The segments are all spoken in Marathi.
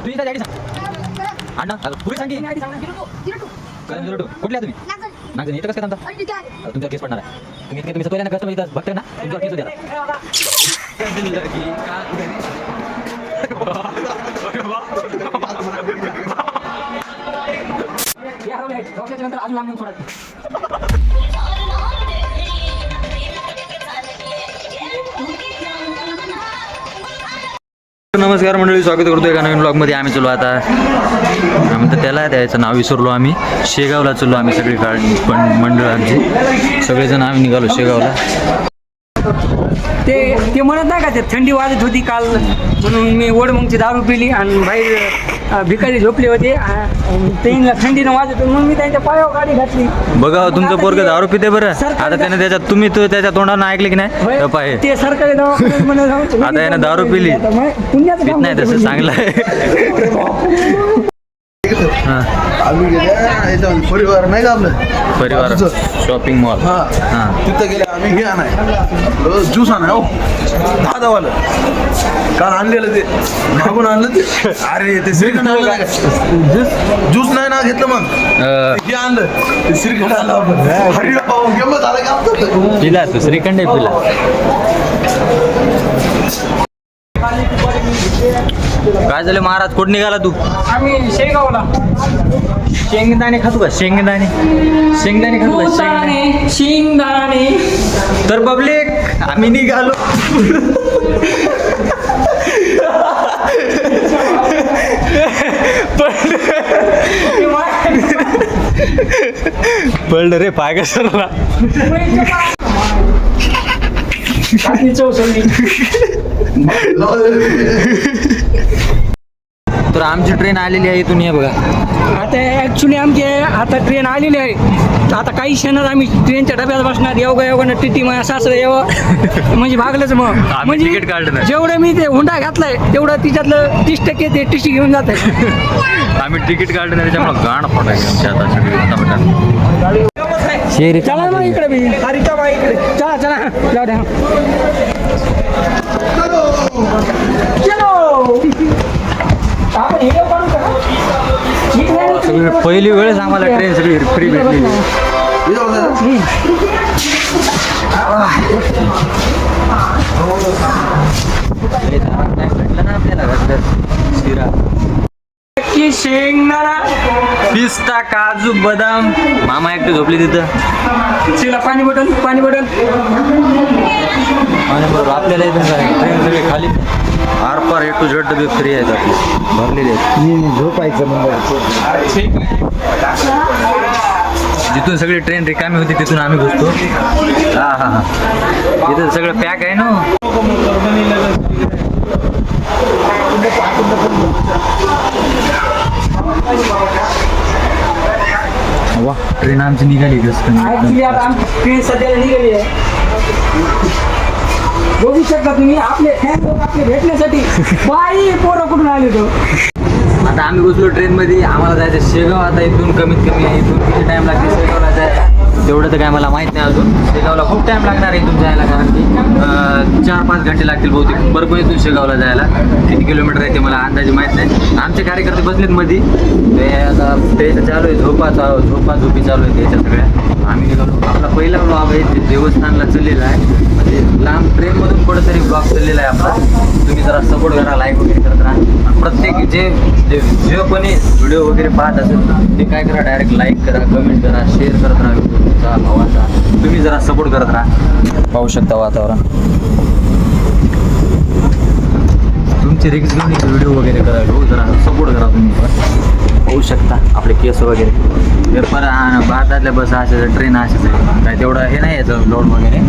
तुझी आयडी सांग अण्णा पुढे सांग कुठल्या तुम्ही नागजण इथं कसं काय तुमचा केस पडणार आहे तुम्ही सगळ्यांना कस्टमर इथं बघते ना तुमचा केस द्या अजून लांब नमस्कार मंडळी, स्वागत करतो एका नवीन ब्लॉगमध्ये. आम्ही चलो आता आम्ही तर त्याला त्याचं नाव विसरलो. आम्ही शेगावला चलो. आम्ही सगळी पण मंडळ आमची सगळेजण आम्ही निघालो शेगावला. ते म्हणत नाही का ते थंडी वाजत होती काल म्हणून मी वडमंगची दारू पिली आणि बाहेर भिकारी झोपले होते. त्यांना थंडीनं वाजत मग मी त्यांच्या पायावर गाडी घातली. बघा तुमचं पोरगं दारू पिते बरं. आता त्याने त्याच्यात तुम्ही तो त्याच्या तोंडानं ऐकले की नाही पाय ते सरकारी दवाखान्यात आता याने दारू पिली पित नाही तसं चांगलं आहे. आम्ही गेल्या परिवार नाही का आपलं परिवार शॉपिंग मॉल तिथं गेले आम्ही हे आणाय ज्यूस आणाय हो 10 वालं काल आणलेलं ते मागून आणलं ते. अरे ते श्रीखंड ज्यूस नाही ना घेतलं मग हे आणलं ते श्रीखंड आणलं आपण गंमत झालं का पिला तू श्रीखंड पिला. काय झालं महाराज कुठं निघाला तू? आम्ही शेगावला. शेंगदाणे खातो का? शेंगदाणे खातो का? शेंगदाणे तर पब्लिक आम्ही निघालो. पडलं रे पाय कसरला. तर आमची ट्रेन आलेली आहे इथून. या बघा आता ॲक्च्युली आमची आता ट्रेन आलेली आहे. आता काही क्षणात आम्ही ट्रेनच्या डब्यात बसणार. योगानं टी माझ्या सासरं यावं म्हणजे भागलंच. मग म्हणजे तिकीट काढलं जेवढं मी ते हुंडा घातलाय तेवढं तिच्यातलं 30% ते टी घेऊन जात आहे. आम्ही तिकीट काढलं नाही त्याच्यामुळे गाणं पडायचं आता चला मग इकडे बी हरिता बाई इकडे चला जाऊ द्या. पहिली वेळेस आम्हाला ट्रेन सगळी फ्री भेटली. शेंगदाणा पिस्ता काजू बदाम. मामा एकटे झोपले तिथं. शिला पाणी बॉटल आणि बरोबर आपल्याला इथून ट्रेन सगळी खाली आरपार ए टू झेड डबे फ्री आहेत आपले भरलेले आहेत. झोपायचं जिथून सगळी ट्रेन रिकामी होती तिथून आम्ही घुसतो. हा इथं सगळं पॅक आहे ना. वा ट्रेन आमची निघाली. ट्रेन सध्याला निघाली आहे. बघू शकता तुम्ही आपले फॅन लोक आपले भेटण्यासाठी बाई पोरं कुठून आले तो. आता आम्ही घुसलो ट्रेनमध्ये. आम्हाला जायचं शेगाव. आता इथून कमीत कमी इथून किती टाईम लागते शेगावला जायला तेवढं तर काय मला माहीत नाही अजून. शेगावला खूप टाईम लागणार आहे इथून जायला, कारण की 4-5 घंटे लागतील बहुतेक बरोबर इथून शेगावला जायला. किती किलोमीटर आहे ते मला अंदाजे माहीत नाही. आमचे कार्यकर्ते बसलेत मध्ये. ते आता त्याचं चालू आहे झोपी चालू आहे त्याच्या सगळ्या. आम्ही निघालो. आपला पहिला ब्लॉग आहे ते देवस्थानला चाललेला आहे. म्हणजे लांब ट्रेनमधून कुठंतरी ब्लॉग चाललेला आहे आपला. तुम्ही जरा सपोर्ट करा, लाईक वगैरे करत राहा. प्रत्येक जे कोणी व्हिडिओ वगैरे पाहत असेल ते काय करा, डायरेक्ट लाईक करा, कमेंट करा, शेअर करत राहा तुमचा भावाचा. तुम्ही जरा सपोर्ट करत राहा. पाहू शकता वातावरण. तुमची रिक्स घेऊन व्हिडिओ वगैरे करा. जरा सपोर्ट करा तुम्ही. पाहू शकता आपले केस वगैरे. पेपर भारतातल्या बस असे ट्रेन असेच आहे. काय तेवढं हे नाही याचं लोड वगैरे.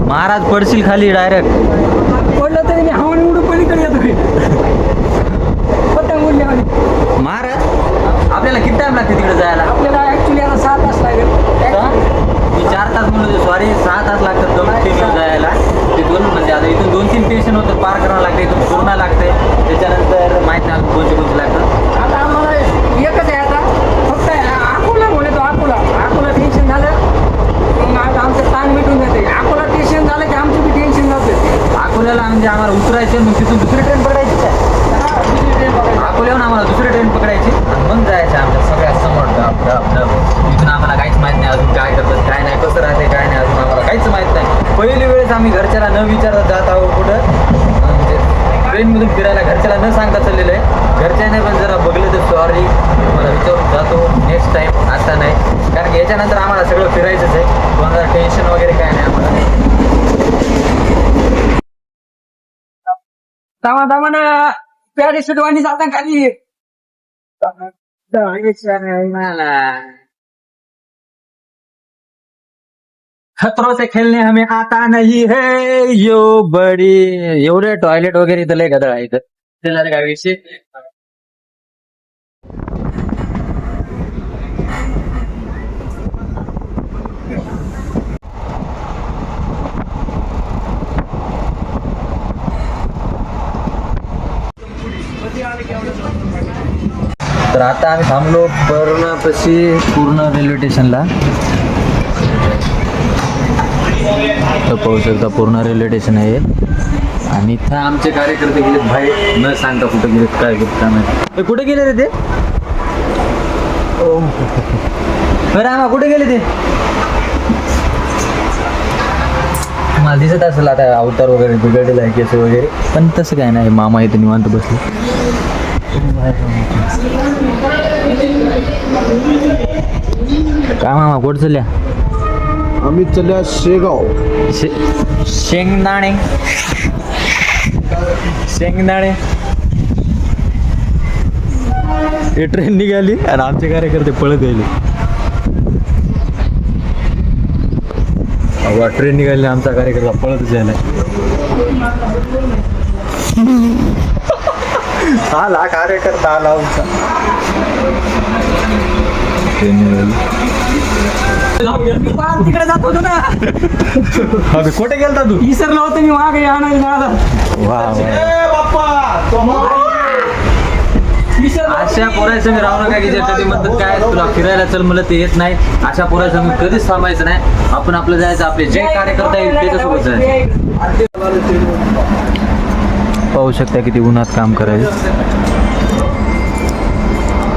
महाराज पडशील खाली डायरेक्ट. पडलं तरी मी हवाने उडून पलीकडे येतो. पतंग उडल्यावानी. महाराज आपल्याला किती टाइम लागते तिकडे जायला? आपल्याला ॲक्च्युली आता 7 तास लागेल. मी 4 तास म्हणलो. सॉरी 6 तास लागतात कंटिन्यू जायला तिथून. म्हणजे आता इथून 2-3 स्टेशन होतं पार करावं लागतं. इथून पूर्ण लागते. त्याच्यानंतर माहीत नाही कोणते लागतं. आता आम्हाला एकच आहे. आता फक्त अकोला बोलतो. अकोला टेन्शन झालं मग आमचं ताण मिटून जाते. अकोला टेन्शन झालं की आमचं बी टेन्शन जातं. अकोल्याला म्हणजे आम्हाला उतरायचं मग तिथून दुसरी ट्रेन पडायची. ट्रेनमधून फिरायला घरच्याला न सांगता चाललेलं आहे. घरच्याने पण जरा बघलं तर सॉरी, मला विचारून जातो नेक्स्ट टाइम, आता नाही. कारण की याच्यानंतर आम्हाला सगळं फिरायचंच आहे. कोणाला टेन्शन वगैरे काय नाही आम्हाला. दामा पॅरेशूट वाणी जाता खाली. खतरों से खेलने हमें आता नहीं है यो बडी. एवढे टॉयलेट वगैरे इथं लय गदळ आहे इथं. ते झालं काय विषय. तर आता आम्ही थांबलो पूर्ण रेल्वे स्टेशनला. तर पाहू शकता पूर्ण रेल्वे स्टेशन आहे आणि इथं आमचे कार्यकर्ते गेलेत भाई, न सांगता कुठे गेलेत काय गेलेत काय माहिती. कुठे गेले रे ते? बरं आम्हा कुठे गेले ते? मला दिसत असेल आता अवतार वगैरे बिघडलेला आहे केस वगैरे, पण तसं काय नाही. मामा इथं निवांत बसले. काय मामा कुठं चालल्या? आम्ही चल्या शेगाव. शेंगदाणे हे ट्रेन निघाली आणि आमचे कार्यकर्ते पळत गेले. ट्रेन निघाली, आमचा कार्यकर्ता पळतच यायला. आला कार्यकर्ता आला आमचा. ट्रेन निघाली. तिकडे जात होतो ना. अबे कुठे गेलता तू? विसरला होतं मी मागे आणायला. अशा पोरायचं मी राहू नका की जे कधी म्हणतात काय तुला फिरायला चल, मला ते येत नाही. अशा पोरायचं मी कधीच थांबायचं नाही. आपण आपलं जायचं, आपले जे कार्यकर्ता आहेत त्याच्यासोबत जायचं. पाहू शकता किती उन्हात काम करायचं.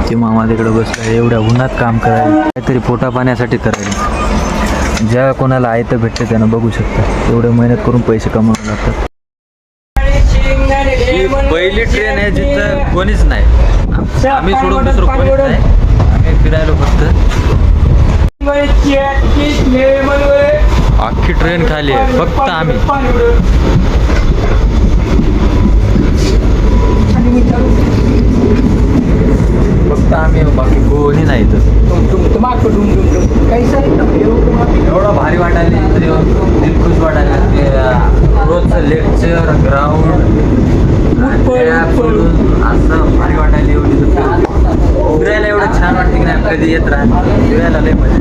ते मामा तिकडे बसलं, एवढ्या उन्हात काम करायचं, काहीतरी पोटा पाण्यासाठी करायचं. ज्या कोणाला आयतं भेटतं त्यानं बघू शकता, एवढे मेहनत करून पैसे कमावून लागतात. ही पहिली ट्रेन आहे जिथं कोणीच नाही. आम्ही सोडून दुसरं कोणीच नाही. आम्ही फिरायलो फक्त. अख्खी ट्रेन खाली आहे, फक्त आम्ही. फक्त आम्ही, बाकी कोणी नाही इथं. एवढं भारी वाटायला दिलखुश वाटायला. रोजचं लेक्चर ग्राउंड असं भारी वाटायला. एवढी फिरायला एवढं छान वाटतं की नाही, कधी येत राहत फिरायला लय मजा.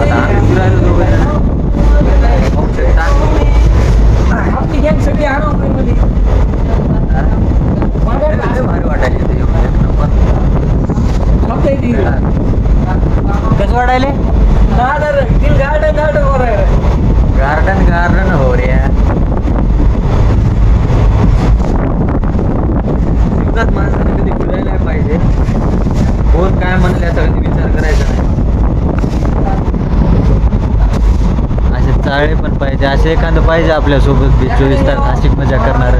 आता आम्ही फिरायला दोघं भारी वाटायला. कसं वाटायले? गार्डन हो रे. जीवनात माणसाने कधी फिरायला पाहिजे. कोण काय म्हणले याचा कधी विचार करायचा नाही. असे चाळे पण पाहिजे, असे एखादं पाहिजे आपल्यासोबत 24 तास अशी मजा करणार.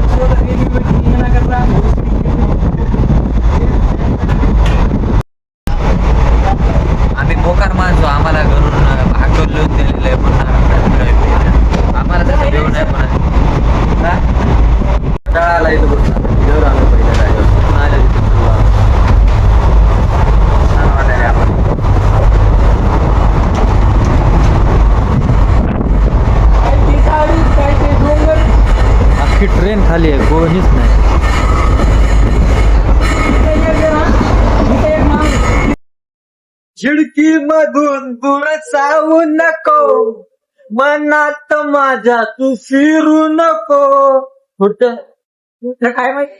आम्ही मोकार माणसो, आम्हाला घरून भागवून लिहून दिलेलं आहे म्हणून आम्हाला तसं देऊ नाही. पण टाळाला इथं बसणार देवर आलो पहिल्या जागेवर आल्या तिथे छान वाटायला आपण. अख्खी ट्रेन खाली आहे, कोणीच नाही. खिडकी मधून दूर जाऊ नको, मनात माझ्या तू फिरू नको. कुठं काय माहिती.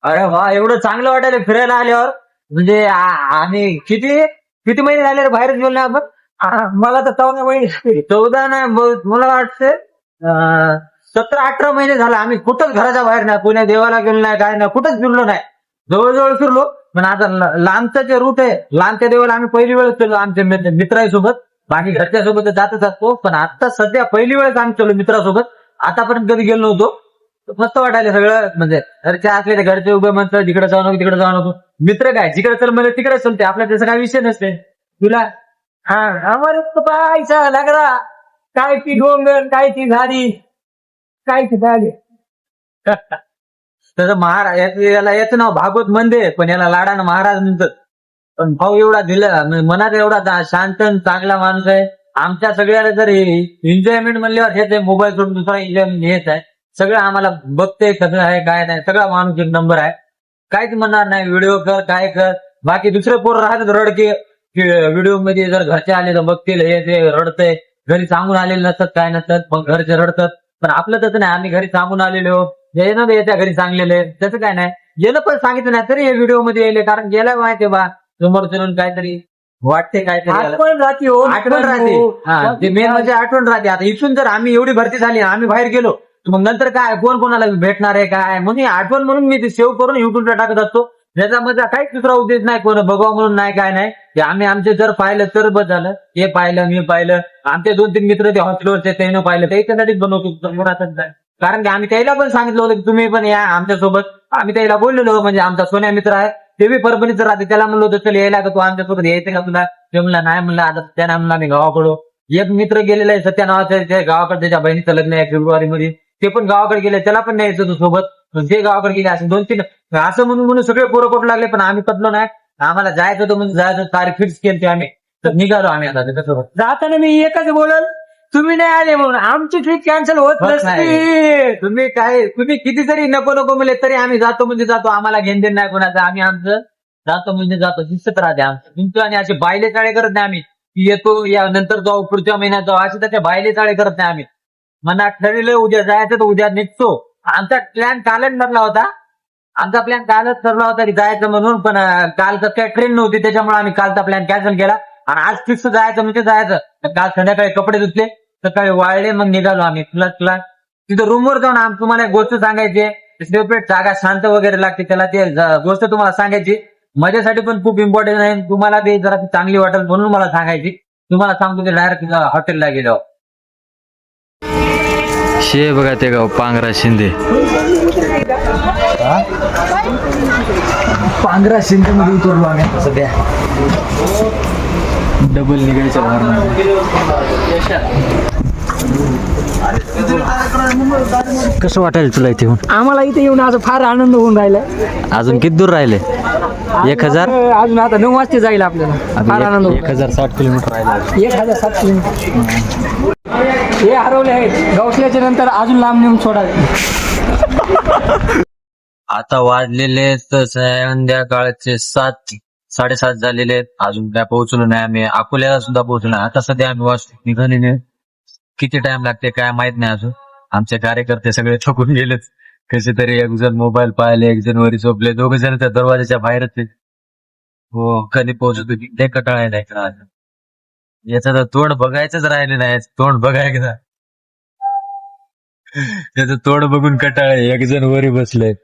अरे वा, एवढं चांगलं वाटायला फिरायला आल्यावर. म्हणजे आम्ही किती महिने झाले बाहेरच गेलो ना आपण. मला तर 14 महिने. 14 नाही, मला वाटतं 17-18 महिने झाला आम्ही कुठंच घराच्या बाहेर नाही. पुण्या देवाला गेलो नाही, काय नाही, कुठंच फिरलो नाही. जवळजवळ फिरलो, पण आता लांबचा जे रूट आहे, लांबच्या देवाला आम्ही पहिली वेळेस चलो आमच्या मित्रांसोबत. बाकी घरच्या सोबत जातच असतो, पण आता सध्या पहिली वेळेस आम्ही चलो मित्रासोबत. आतापर्यंत कधी गेलो नव्हतो. मस्त वाटायला सगळं. म्हणजे घरचे असले तर घरचे उभे म्हणतात तिकडे जाऊ नको तिकडे जाऊ नको. मित्र काय जिकडे चल म्हणजे तिकडे चलते, आपला त्याचा काही विषय नसते. तुला हाँ हमारे तो पैसा लग रहा, काय की डोंगर काय की झाडी काय की झाडी. तसं महाराज याला याचं नाव भागवत म्हणते, पण याला लाडानं महाराज म्हणतात. पण भाऊ एवढा दिला मनात एवढा शांत आणि चांगला माणूस आहे. आमच्या सगळ्याला जर एन्जॉयमेंट म्हणल्यावर हेच आहे, मोबाईल सोडून दुसरा एन्जॉयमेंट हेच आहे. सगळं आम्हाला बघते कसं आहे काय नाही, सगळा माणूस एक नंबर आहे. काहीच म्हणणार नाही व्हिडिओ कर काय कर. बाकी दुसरे पोरं राहतात रडके व्हिडिओ मध्ये, जर घरचे आले तर बघतील हे ते रडतंय, घरी सांगून आलेले नसतात काय नसतात, मग घरचे रडतात. पण आपलं तसं नाही, आम्ही घरी सांगून आलेलो येणं येत्या घरी सांगलेले तसं काय नाही. गेलं पण सांगितलं नाही तरी हे व्हिडिओ मध्ये येईल, कारण गेला माहितीये बा समोर चलून काहीतरी वाटते काहीतरी आठवण राहते हो, आठवण राहते. हा ते मेन म्हणजे आठवण राहते. आता इथून जर आम्ही एवढी भरती झाली आम्ही बाहेर गेलो तर मग नंतर काय कोण कोणाला भेटणार आहे काय, म्हणून आठवण म्हणून मी ते सेव्ह करून युट्यूबला टाकत असतो. त्याच्यामध्ये काहीच दुसरा उद्देश नाही, कोण बघावं म्हणून नाही काय नाही. ते आम्ही आमचे जर पाहिलं तर बस झालं. हे पाहिलं मी पाहिलं, आमचे 2-3 मित्र ते हॉस्टेलवरचे त्यानं पाहिलं, त्याच्यासाठीच बनवतो. कारण की आम्ही त्याला पण सांगितलं होतं की तुम्ही पण या आमच्या सोबत. आम्ही त्याला बोललेलो, म्हणजे आमचा सोन्या मित्र आहे ते बी परभणीचं राहते, त्याला म्हणलं होतं चल यायला का तू आमच्यासोबत यायचं का तुला. ते म्हणला नाही, म्हणलं आता त्याने म्हणला आम्ही गावाकडं. एक मित्र गेलेला आहे सत्या नावाचा गावाकडे, त्याच्या बहिणीचं लग्न आहे फेब्रुवारी मध्ये, ते पण गावाकडे गेले, त्याला पण न्यायचं होतं सोबत, ते गावाकडे गेले. असं 2-3 असं म्हणून सगळे पोरं पटू लागले, पण आम्ही पटलो नाही. आम्हाला जायचं होतं म्हणजे जायचं, तारीख फिक्स केली आम्ही, तर निघालो आम्ही आता त्याच्यासोबत. जाताना मी एकच बोलल, तुम्ही नाही आले म्हणून आमची ट्रिप कॅन्सल होत नसती. तुम्ही किती जरी नको नको म्हणले तरी आम्ही जातो म्हणजे जातो. आम्हाला घेण देण नाही कोणाचं, आम्ही आमचं जातो म्हणजे जातो, दिसत राहते आमचं. तुमचं आणि असे बायले चाळे करत नाही आम्ही, की येतो या नंतर जाऊ पुढच्या महिन्यात जाऊ, असे त्याच्या बायले चाळे करत नाही आम्ही. मनात ठरलं उद्या जायचं तर उद्या निघतो. आमचा प्लॅन कालच ठरला होता, आमचा प्लॅन कालच ठरला होता की जायचं म्हणून, पण काल तर काय ट्रेन नव्हती त्याच्यामुळे आम्ही कालचा प्लॅन कॅन्सल केला. आणि आज फिक्स जायचं म्हणजे जायचं. काल संध्याकाळी कपडे धुतले, सकाळी वाळले, मग निघालो आम्ही. क्लास तिथं रूमवर जाऊन तुम्हाला एक गोष्ट सांगायची, सेपरेट जागा शांत वगैरे लागते त्याला, ते गोष्ट तुम्हाला सांगायची माझ्यासाठी पण खूप इम्पॉर्टंट आहे. तुम्हाला ते जरा चांगली वाटेल म्हणून मला सांगायची. तुम्हाला सांगतो ते डायरेक्ट हॉटेलला गेलो. शे बघा ते गाव पांगरा शिंदे, पांगरा शिंदे मध्ये उतरलो आम्ही सध्या. डबल निघायच्या कसं वाटायला तुला इथे येऊन? आम्हाला इथे येऊन आज फार आनंद होऊन राहिलाय. अजून किती दूर राहिले? 1000 अजून आता 9 वाजता जाईल आपल्याला. फार आनंद होईल. 1060 किलोमीटर राहिले. 1007 किलोमीटर हे हरवले आहेत. गौसल्याच्या नंतर अजून लांब नेऊन सोडावे. आता वाजलेले तर संध्याकाळचे 7-7:30 झालेले आहेत. अजून काय पोहोचलो नाही आम्ही. अकोल्याला सुद्धा पोहोचलो नाही. आता सध्या आम्ही वाजता निघालेले. किती टाइम लागते काय माहित नाही अजून. आमचे कार्यकर्ते सगळे थकून गेलेत. कसे तरी एक जण मोबाईल पाहिले, एक जण वरी झोपले, 2 जण त्या दरवाजाच्या बाहेरच आहेत. हो कधी पोहोचतो ते कटाळा नाही का. याचं तर तोंड बघायचंच राहिले नाही. तोंड बघायचं, त्याचं तोंड बघून कटाळ. एक जण वरी बसलेत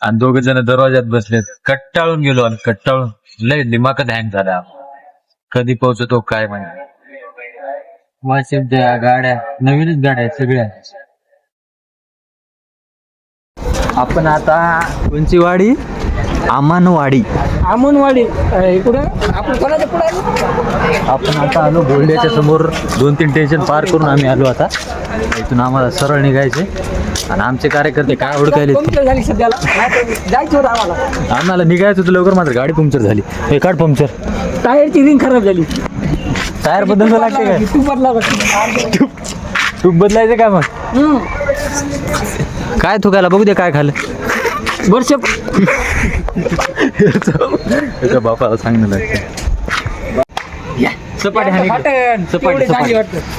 आणि 2 जण दरवाजात बसलेत. कट्टाळून गेलो आणि कट्टाळून लय दिमागच हँग झाला. कधी पोहोचतो काय माहिती. वाशिमच्या गाड्या नवीनच गाड्या आहेत सगळ्या. आपण आता कोणची वाडी? आमानवाडी. आमनवाडी इकडे आपण कोणाच्या पुढे आलो? आपण आता आलो बोलड्याच्या समोर. 2-3 स्टेशन पार करून आम्ही आलो. आता इथून आम्हाला सरळ निघायचे. आणि आमचे कार्यकर्ते काय हुडकायले पंक्चर झाली सध्याला, जायचं होतं आम्हाला. आम्हाला निघायचं होतं लवकर, मात्र गाडी पंक्चर झाली. हे काढ पंक्चर. टायरची रिंग खराब झाली. टायर बदलचं लागते काय? तू बदला तूप बदलायचं का मग? काय थुकायला बघू दे काय खाल्लं. वर्ष त्याच्या बापाला सांगणं लागतं. सपाट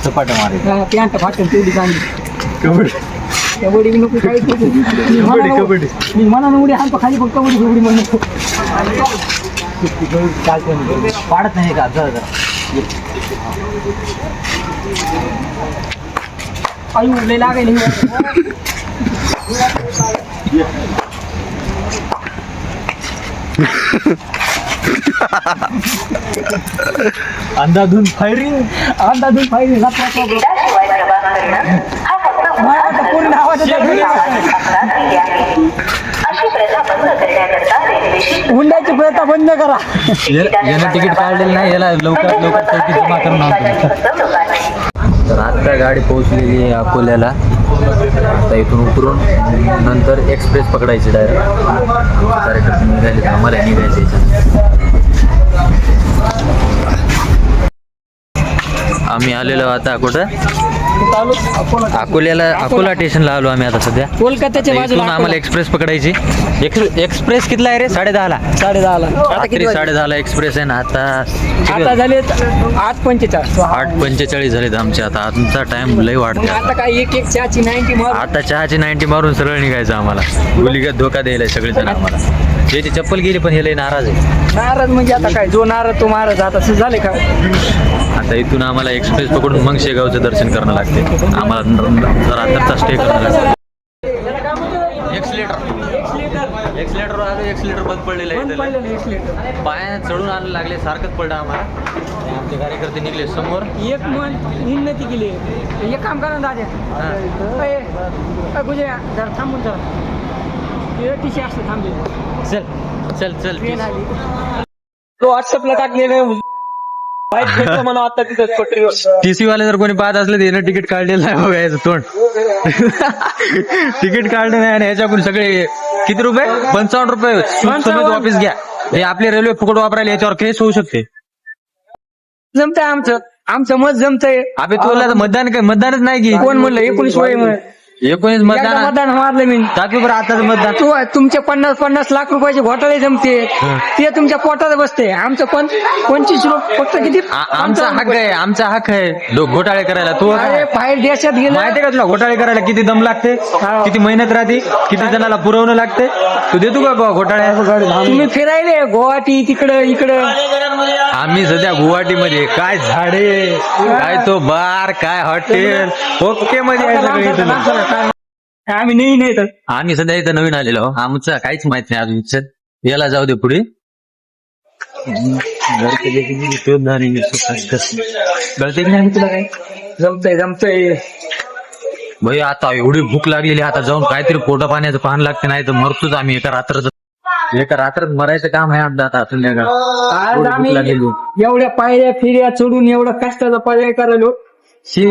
सपाट मारे फाटन तेवढी चांगली. कबड्डी कबड्डी नको काही कबड्डी मी मना उडी हात खाली फक्त उडी उडी म्हणून पाडत नाही का? जरा आई लय लागेल. अंदाधून फायरिंग पूर्ण आवाज अशी प्रथा बंद करण्याकरता रेल्वेशी हुंडाची प्रथा बंद करा. यानं तिकीट काढलेलं नाही, याला लवकरात लवकर चौकीत जमा करून आणतो. तर आता गाडी पोहोचलेली आहे अकोल्याला. आता इथून उतरून नंतर एक्सप्रेस पकडायची डायरेक्ट. कार्यक्रम निघाले, आम्हाला निघायचं याच्यात. आम्ही आलेलो आता कुठं अकोला स्टेशनला आलो आम्ही आता सध्या. कोलकात्याच्या इथून बाजूला आम्हाला एक्सप्रेस पकडायची. एक्सप्रेस कितला आहे रे? 10:30ला. 10:30. रात्री 10:30ला एक्सप्रेस आहे ना. आता झाले 8:45. 8:45 झालेत आमचे. आता आमचा टाइम लय वाढते. आता काय एक चहाची 90 मारून आता चहाची 90 मारून सरळ निघायचं आम्हाला. गुलिगत धोका द्यायला सगळेजण आम्हाला. ज्याची चप्पल गेली पण हे लय नाराज आहे. नाराज म्हणजे आता काय, जो नाराज तो महाराज. आता असं झाले का? आता इथून आम्हाला एक्सप्रेस पकडून मग शेगावचं दर्शन करणं लागते. आम्हाला रात्रचा स्टे करणं लागतं. एक्सलेटर बंद पडलेलं आहे. पायात चढून आणायला लागले, सारखंच पडलं आम्हाला. आणि आमचे कार्यकर्ते निघले समोर. एक मन उन्नती केली. एक काम करा ना दादा, गुजे जरा थांबून जरा टीसी असतं थांबले. चल चल ट्रेन आली. तो व्हॉट्सअपला टाकलेलं बाईक घेतलं म्हणा आता तिथं पटरीवर. टीसी वाले जर कोणी पाहत असले तर तिकीट काढलेलं नाही बघा याचं तोंड. तिकीट काढलं नाही आणि ह्याच्याकडून सगळे किती रुपये? 55 रुपये समेत वापस घ्या. हे आपले रेल्वे फुकट वापरायला याच्यावर केस होऊ शकते. जमतंय आमचं मत जमतंय. अबे तुला मतदानच नाही की. कोण म्हणलं 19 वय म्हणून? 19 मतदान मारलं मी. टाकू बरं आताच मतदान. तुमचे 50 लाख रुपयाचे घोटाळे जमते ते तुमच्या पोटात बसते. आमचं 25 रुपये फक्त किती? आमचा हक आहे घोटाळे करायला. तू अरे बाहेर देशात गेलं माहितीये का तुला घोटाळे करायला किती दम लागते, किती मेहनत राहते, किती जणाला पुरवणं लागते. तू देतो का घोटाळे? तुम्ही फिरायले गुवाहाटी तिकडं इकडं. आम्ही सध्या गुवाहाटीमध्ये. काय झाडे, काय तो बार, काय हॉटेल, ओके मध्ये आहे सगळं इथं. आम्ही नाही तर आम्ही सध्या इथं नवीन आलेलो. आमचं काहीच माहित नाही अजून. चल, याला जाऊ दे पुढे. गळते की नाही तुला? काय जमतंय भाई आता एवढी भूक लागलेली. आता जाऊन काहीतरी पोटा पाण्याचं पान लागते, नाही तर मरतोच आम्ही. एका रात्रात मरायचं काम आहे आपलं आता. आज आम्ही एवढ्या पायऱ्या फिर्या चढून एवढा कष्टाचा पर्याय करायलो.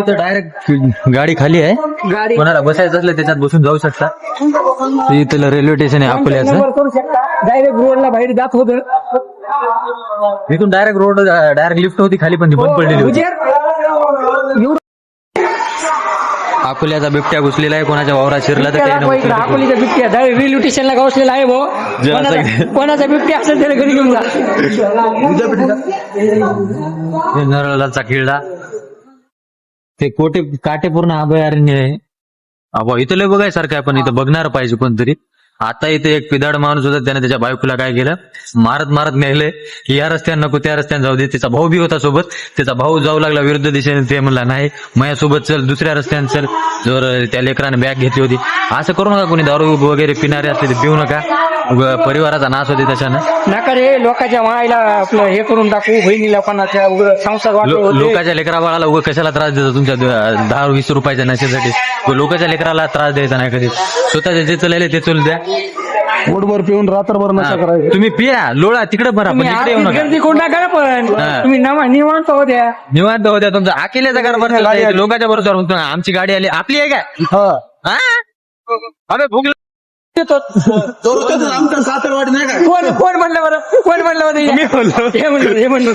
तर डायरेक्ट गाडी खाली आहे. गाडी कोणाला बसायचं असलं त्याच्यात बसून जाऊ शकता. इथं रेल्वे स्टेशन आहे अकोल्याचं. करू शकता. डायरेक्ट रोडला बाहेर जात होतं. इथून डायरेक्ट लिफ्ट होती खाली, पण ती बंद पडलेली होती. अकोल्याचा बिबट्या घुसलेला आहे. कोणाच्या वावरात शिरला तर काही अकोलीचा बिबट्या रेल्वे स्टेशनला घासलेला आहे भाऊ. कोणाचा बिबट्या असेल त्याला घरी घेऊन जा. नरळाचा किल्ला ते काटेपूर्ण अभयारण्य आहे. अबा इथं लय बघायसारखं आहे, पण इथं बघणार पाहिजे कोणतरी. आता इथे एक पिदाड माणूस होता, त्याने त्याच्या बायकोला काय केलं, मारत नेले की या रस्त्यानं नको त्या रस्त्याने जाऊ दे. त्याचा भाऊ बी होता सोबत. त्याचा भाऊ जाऊ लागला विरुद्ध दिशेने. ते म्हणला नाही माझ्यासोबत चल, दुसऱ्या रस्त्याने चल. जर त्या लेकराने बॅग घेतली होती. असं करू नका. कोणी दारू वगैरे पिणारे असते ते पिऊ नका. परिवाराचा नाश होते त्याच्यानं. नका रे. लोकांच्या मायला आपलं हे करून टाकू. बहिणीला कोणाच्या संसार लोकांच्या लेकरा बाळाला उगा कशाला त्रास देतो तुमच्या 10-20 रुपयाच्या नशेसाठी. लोकांच्या लेकराला त्रास द्यायचा नाही कधी. स्वतःचे जे चलायले ते चल द्या. पोटभर पिऊन रात्रभर नशा करायची. तुम्ही पिया लोळा तिकडे बरा, पण इकडे येऊ नका. गर्दी कोण नका पण तुम्ही निवांत होत्या. निवांत होत्या. तुमचा अकेल्याचा कारभार लोकांच्या बरोबर. आमची गाडी आली. आपली आहे काय? अबे भूक आमचं सासरवाडी नाही का? कोण म्हणलं बरं? कोण म्हणलं बरं? हे म्हणलं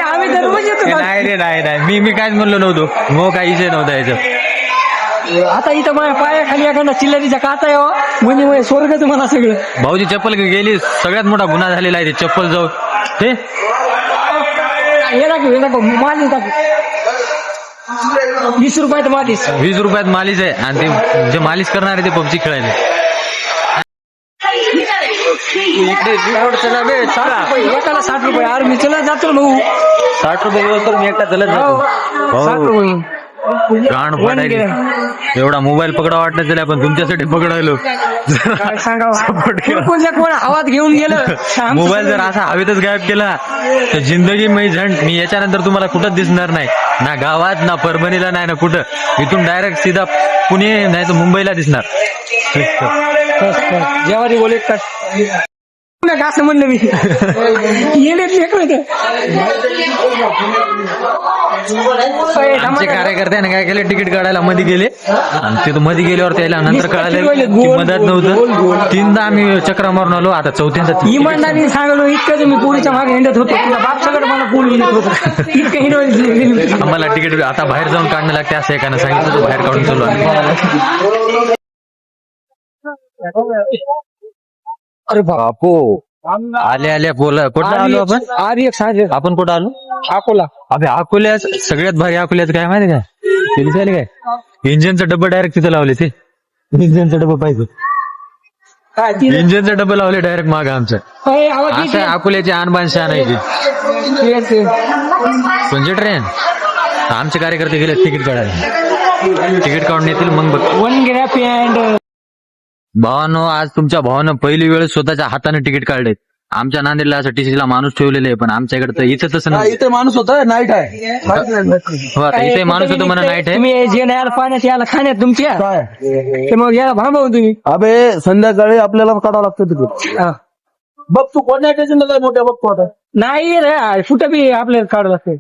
आम्ही तर रोज येतो. नाही रे, नाही मी काहीच म्हणलो नव्हतो. मग काही विषय नव्हता याच्यात. आता इथं माझ्या पायाखाली एखादा चिल्लरीचा काचा यावा म्हणजे स्वर्ग तुम्हाला सगळं. भाऊची चप्पल गेली. सगळ्यात मोठा गुन्हा झालेला आहे ते चप्पल जाऊ. ते हे दाखव मालिश दाखव. 20 रुपयात मालिश. 20 रुपयात मालिश आहे. आणि ते जे मालिश करणार आहे ते पबजी खेळायला. एकाला 60 रुपये. अरे मी चला जातो भाऊ. 60 रुपये दिवस तर मी एकटा चलत जातो. 60 रुपये. गाण फाटायली. एवढा मोबाईल पकडा वाटलं त्याला, पण तुमच्यासाठी पकडायलो. काय सांगावं. कोण आवाज घेऊन गेलं. मोबाईल जर असा हवेतच गायब केला तर जिंदगी मी झंड. मी याच्यानंतर तुम्हाला कुठंच दिसणार नाही. ना गावात, ना परभणीला, नाही ना कुठं. इथून डायरेक्ट सीधा पुणे नाही तर मुंबईला दिसणार. जेवारी बोले का असं म्हणलं मी येले आमचे कार्यकर्ते ना काय केले, तिकीट काढायला मध्ये गेले आणि तिथं मध्ये गेल्यावर त्याला नंतर कळालं की मदत नव्हतं. 3दा आम्ही चक्रा मारून आलो, आता 4थ्यांदा इमानदारी सांगलो इतकं मी पोरीच्या मागे हिंडत होतो. तुला बाप सगळं मला पोरी हिंडत होतं इतकं हिंडवली. आम्हाला तिकीट आता बाहेर जाऊन काढणं लागते असं एकानं सांगितलं, तो बाहेर काढून चालू आम्ही. अरे बापो, आल्या बोला कुठं आलो आपण? आपण कुठं आलो? अकोला. अबे अकोल्यात सगळ्यात भारी अकोल्यात काय माहिती काय ते दिसायला काय, इंजिनचा डब्बा डायरेक्ट तिथं लावले. ते इंजिनचा डब्बा पाहिजे, काय ती इंजिनचा डब्बा लावले डायरेक्ट माग आमचं. असं अकोल्याची आणबान शान आहे ती. म्हणजे ट्रेन आमचे कार्यकर्ते गेले तिकीट काढायला, तिकीट काढून येतील मग बघ. वन ग्रॅप अँड भावानो, आज तुमच्या भावानं पहिली वेळ स्वतःच्या हाताने तिकीट काढले. आमच्या नांदेडला असं टीसीला माणूस ठेवलेले आहे, पण आमच्या इकडे तर इथं तसं नाही. इथे माणूस होता, नाईट आहे. हो, आता इथे माणूस होतो म्हणा, नाईट आहे. तुम्ही जे नाही आला पाण्यात याला खाण्यात तुमच्या ते मग याला भांबवून तुम्ही. अबे संध्याकाळी आपल्याला काढावं लागतं तिकीट. बघ तू कोणत्या स्टेशनला मोठ्या बघतो आता. नाही रे, कुठं बी आपल्याला काढू लागते.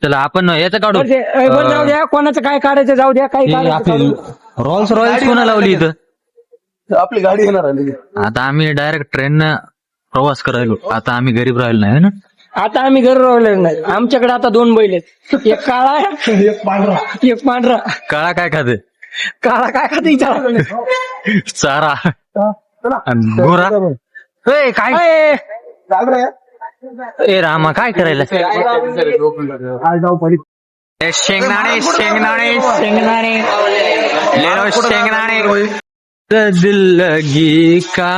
चला आपण याचं काढू. बरं जाऊ द्या, कोणाचं काय काढायचं जाऊ द्या, काही काढायचं. रॉल्स रॉयल्स कोणा लावली इथं? आपली गाडी येणार आहे. आता आम्ही डायरेक्ट ट्रेननं प्रवास करायलो. आता आम्ही गरीब राहिलो नाही ना. आता आम्ही घरी राहिलो नाही. आमच्याकडे आता 2 बैल आहेत, एक काळा आहे, एक पांढरा. काळा काय खाते? काळा काय खाते विचारा. चारा आणि गोरा. ए, काय ए रामा, काय करायला? शेंगदाणे शेंगदाणे शेंगदाणे लेलो शेंगदाणे. दिल लगी का